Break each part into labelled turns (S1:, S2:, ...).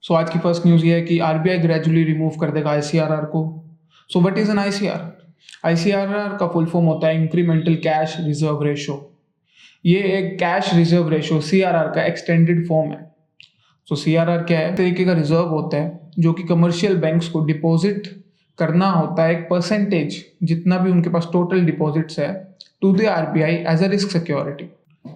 S1: सो आज की first news ये है कि आरबीआई ग्रेजुअली रिमूव कर देगा आईसीआरआर को। So what is an ICRR? ICRR का फुल फॉर्म होता है इंक्रीमेंटल कैश रिजर्व रेशो। ये एक कैश रिजर्व रेशो सीआरआर का एक्सटेंडेड फॉर्म है। सो सीआरआर क्या है? तरीके का रिजर्व होता है जो कि कमर्शियल बैंक्स को डिपॉजिट करना होता है, एक परसेंटेज जितना भी उनके पास टोटल डिपॉजिट्स है, to the RBI as a risk security.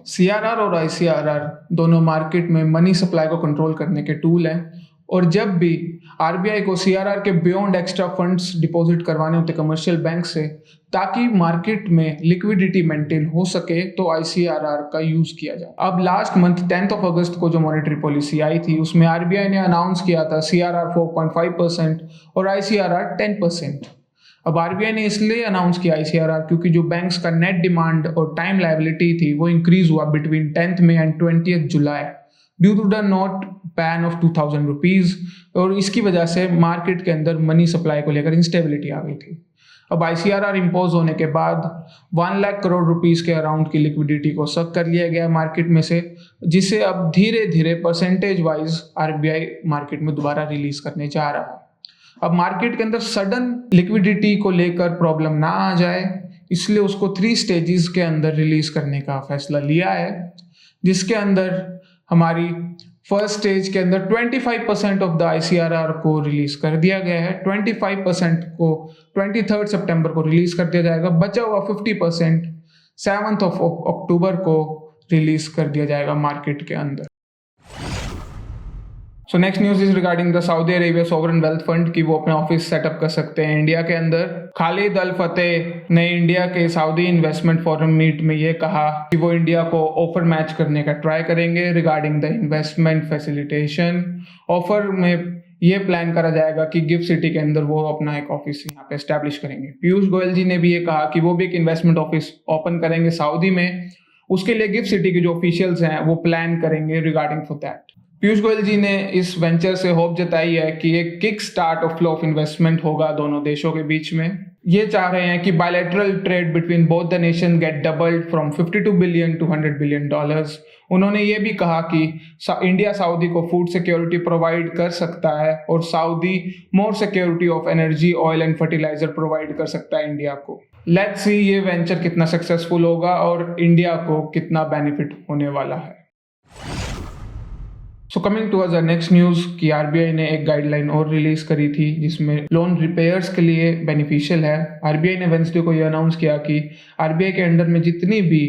S1: CRR और आईसीआरआर दोनों मार्केट में मनी सप्लाई को कंट्रोल करने के टूल हैं, और जब भी आरबीआई को सीआरआर के बियॉन्ड एक्स्ट्रा फंड्स डिपॉजिट करवाने होते कमर्शियल बैंक से ताकि मार्केट में लिक्विडिटी मेंटेन हो सके, तो आईसीआरआर का यूज किया जाए। अब लास्ट मंथ 10 अगस्त को जो मॉनेटरी पॉलिसी आई थी उसमें आरबीआई ने अनाउंस किया था सीआरआर 4.5% और आईसीआरआर 10%। अब आरबीआई ने इसलिए अनाउंस किया आईसीआरआर क्योंकि जो बैंक्स का नेट डिमांड और टाइम लायबिलिटी थी वो इंक्रीज हुआ between 10 May and 20 July due to the note ban of 2000 rupees, और इसकी वजह से मार्केट के अंदर मनी सप्लाई को लेकर इंस्टेबिलिटी आ गई थी। अब आईसीआरआर इम्पोज होने के बाद 1 लाख करोड़ रुपीस के अराउंड की लिक्विडिटी को सक कर लिया गया मार्केट में से, जिसे अब धीरे धीरे परसेंटेज वाइज आरबीआई मार्केट में दोबारा रिलीज करने जा रहा है। अब मार्केट के अंदर सडन लिक्विडिटी को लेकर प्रॉब्लम ना आ जाए, इसलिए उसको 3 स्टेजेस के अंदर रिलीज करने का फैसला लिया है, जिसके अंदर हमारी फर्स्ट स्टेज के अंदर 25% ऑफ द आईसीआरआर को रिलीज कर दिया गया है। 25% को 23 सितंबर को रिलीज कर दिया जाएगा। बचा हुआ 50% 7 अक्टूबर को रिलीज कर दिया जाएगा मार्केट के अंदर। So next news is regarding the Saudi Arabia sovereign wealth fund की वो अपने ऑफिस सेटअप कर सकते हैं इंडिया के अंदर। खालिद अल फतेह ने इंडिया के सऊदी इन्वेस्टमेंट फोरम मीट में ये कहा कि वो इंडिया को ऑफर मैच करने का ट्राई करेंगे regarding the investment facilitation. Offer में ये प्लान करा जाएगा कि गिफ्ट सिटी के अंदर वो अपना एक ऑफिस यहाँ पे एस्टैब्लिश करेंगे। पीयूष गोयल जी ने भी ये कहा कि वो भी एक इन्वेस्टमेंट ऑफिस ओपन करेंगे सऊदी में। उसके लिए गिफ्ट सिटी के जो ऑफिशियल्स हैं वो प्लान करेंगे regarding for that. Piyush Goyal ji ने इस वेंचर से होप जताई है कि एक kick start of flow of investment होगा दोनों देशों के बीच में। ये चाह रहे हैं कि bilateral trade between both the nation get doubled from 52 billion to $100 billion. उन्होंने ये भी कहा कि इंडिया सऊदी को फूड सिक्योरिटी प्रोवाइड कर सकता है और Saudi more security of energy, oil and fertiliser provide कर सकता है इंडिया को। लेट्स सी ये वेंचर कितना सक्सेसफुल होगा और इंडिया को कितना बेनिफिट होने वाला है। So coming to our next news कि आरबीआई ने एक गाइडलाइन और रिलीज करी थी जिसमें लोन रिपेयर्स के लिए बेनिफिशियल है। आरबीआई ने वेंसडे को ये अनाउंस किया कि आरबीआई के अंडर में जितनी भी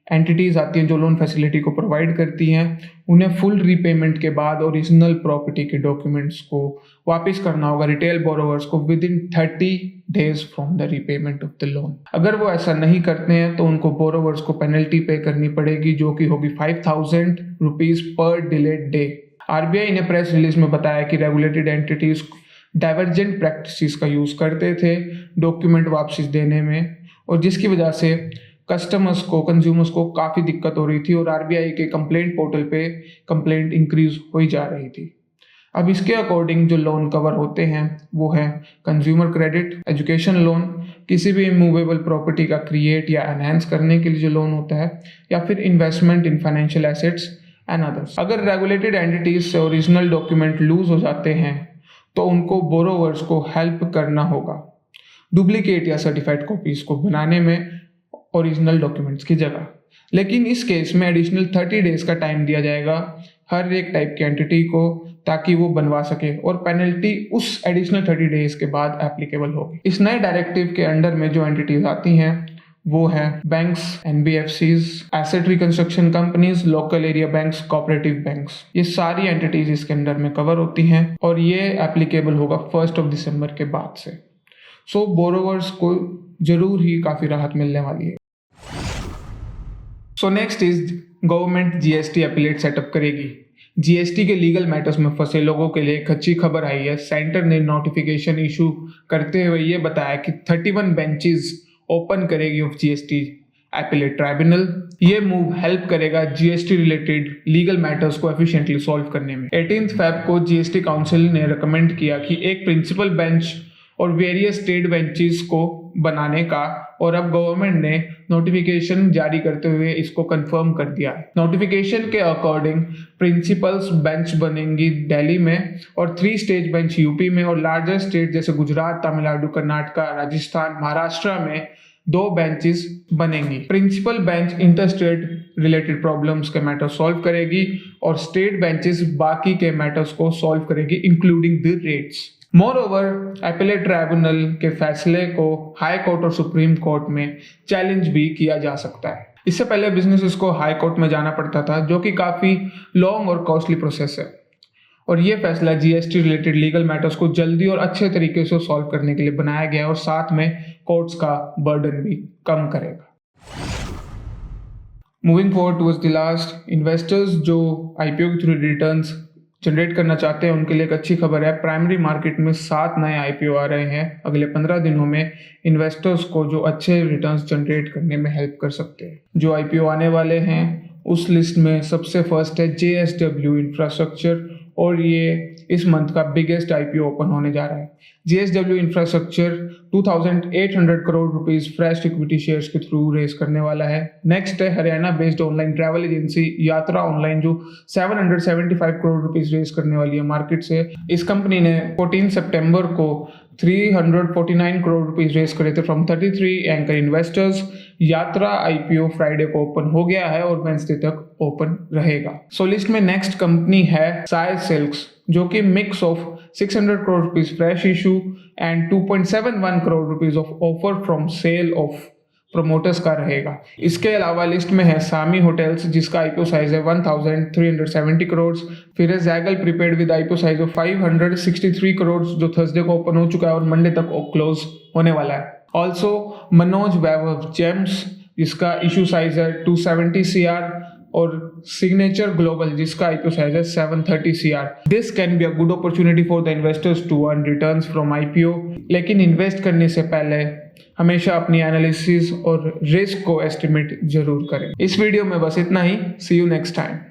S1: एंटिटीज आती हैं जो लोन फैसिलिटी को प्रोवाइड करती हैं, उन्हें फुल रीपेमेंट के बाद ओरिजिनल प्रॉपर्टी के डॉक्यूमेंट्स को वापस करना होगा रिटेल बोरोवर्स को with in 30 days from the repayment of the loan. अगर वो ऐसा नहीं करते हैं तो उनको बोरोवर्स को पेनल्टी पे करनी पड़ेगी जो कि होगी 5,000 rupees per delayed day. RBI ने प्रेस रिलीज में बताया कि रेगुलेटेड एंटिटीज डाइवर्जेंट प्रैक्टिसेस का यूज करते थे डॉक्यूमेंट वापसी देने में, और जिसकी वजह से कस्टमर्स को, कंज्यूमर्स को काफ़ी दिक्कत हो रही थी और आरबीआई के कंप्लेंट पोर्टल पे कंप्लेंट इंक्रीज हो ही जा रही थी। अब इसके अकॉर्डिंग जो लोन कवर होते हैं वो है कंज्यूमर क्रेडिट, एजुकेशन लोन, किसी भी इमूवेबल प्रॉपर्टी का क्रिएट या एनहेंस करने के लिए जो लोन होता है, या फिर investment in financial assets and others. अगर रेगुलेटेड एंटिटीज से ओरिजिनल डॉक्यूमेंट लूज हो जाते हैं तो उनको बोरोवर्स को हेल्प करना होगा डुप्लीकेट या सर्टिफाइड कॉपीज को बनाने में ओरिजिनल डॉक्यूमेंट्स की जगह। लेकिन इस केस में एडिशनल 30 डेज का टाइम दिया जाएगा हर एक टाइप की एंटिटी को ताकि वो बनवा सके, और पेनल्टी उस एडिशनल 30 डेज के बाद एप्लीकेबल होगी। इस नए डायरेक्टिव के अंडर में जो एंटिटीज आती हैं वो है banks, NBFCs, asset reconstruction companies, local area banks, cooperative banks. ये सारी एंटिटीज इसके अंडर में कवर होती हैं और ये एप्लीकेबल होगा 1 दिसंबर के बाद से। सो बोरोवर्स को जरूर ही काफी राहत मिलने वाली है। So next is government GST appellate setup करेगी। जीएसटी के लीगल मैटर्स में फंसे लोगों के लिए एक अच्छी खबर आई है। सेंटर ने नोटिफिकेशन इशू करते हुए ये बताया कि 31 बेंचेस ओपन करेगी ऑफ जीएसटी अपीलेट ट्राइब्यूनल। ये मूव हेल्प करेगा जीएसटी रिलेटेड लीगल मैटर्स को एफिशिएंटली सॉल्व करने में। 18 फेब को जीएसटी काउंसिल ने रिकमेंड किया कि एक प्रिंसिपल बेंच और वेरियस स्टेट बेंचेस को बनाने का, और अब गवर्नमेंट ने नोटिफिकेशन जारी करते हुए इसको कंफर्म कर दिया है। नोटिफिकेशन के अकॉर्डिंग प्रिंसिपल्स बेंच बनेंगी दिल्ली में और 3 स्टेज बेंच यूपी में, और लार्जर स्टेट जैसे गुजरात, तमिलनाडु, कर्नाटका, राजस्थान, महाराष्ट्र में 2 बेंचेस बनेंगी। Principal bench inter state related problems के मैटर सॉल्व करेगी और स्टेट बेंचेस बाकी के मैटर्स को सॉल्व करेगी including the rates. More over appellate tribunal के फैसले को हाई कोर्ट और सुप्रीम कोर्ट में चैलेंज भी किया जा सकता है। इससे पहले बिजनेसेस को हाई कोर्ट में जाना पड़ता था, जो कि काफ़ी लॉन्ग और कॉस्टली प्रोसेस है, और ये फैसला जीएसटी रिलेटेड लीगल मैटर्स को जल्दी और अच्छे तरीके से सॉल्व करने के लिए बनाया गया है और साथ में कोर्ट्स का बर्डन भी कम करेगा। Moving forward towards the last, investors जो आईपीओ के थ्रू रिटर्न्स जनरेट करना चाहते हैं उनके लिए एक अच्छी खबर है। प्राइमरी मार्केट में 7 नए आईपीओ आ रहे हैं अगले 15 दिनों में, इन्वेस्टर्स को जो अच्छे रिटर्न्स जनरेट करने में हेल्प कर सकते हैं। जो आईपीओ आने वाले हैं उस लिस्ट में सबसे फर्स्ट है जेएसडब्ल्यू इंफ्रास्ट्रक्चर, और ये इस मंथ का बिगेस्ट आईपीओ ओपन होने जा रहा है। JSW infrastructure 2800 crore rupees fresh equity shares के थ्रू रेस करने वाला है। नेक्स्ट है Haryana based online travel agency यात्रा ऑनलाइन, जो 775 करोड़ रुपीस रेस करने वाली है मार्केट से। इस कंपनी ने 14 सितंबर को 349 करोड़ रुपीस रेस करे थे from 33 anchor investors. Yatra IPO Friday को ओपन हो गया है और वेडनेसडे तक ओपन रहेगा। सो लिस्ट में नेक्स्ट कंपनी है साय सिल्क्स, जो कि mix of 600 crore rupees fresh issue and 2.71 crore rupees of offer from sale of promoters का रहेगा। इसके अलावा लिस्ट में है सामी होटल्स, जिसका आईपीओ साइज है 1370 करोड़। फिर है Zaggle Prepaid with IPO size of 563 crore, जो थर्सडे को ओपन हो चुका है और मंडे तक क्लोज होने वाला है। ऑल्सो मनोज वैभव जेम्स, जिसका इशू साइज है 270 CR, और सिग्नेचर ग्लोबल, जिसका आईपीओ साइज है 730 CR। This can be a good opportunity for the investors to earn returns from IPO, लेकिन इन्वेस्ट करने से पहले हमेशा अपनी एनालिसिस और रिस्क को एस्टिमेट जरूर करें। इस वीडियो में बस इतना ही। सी यू नेक्स्ट टाइम।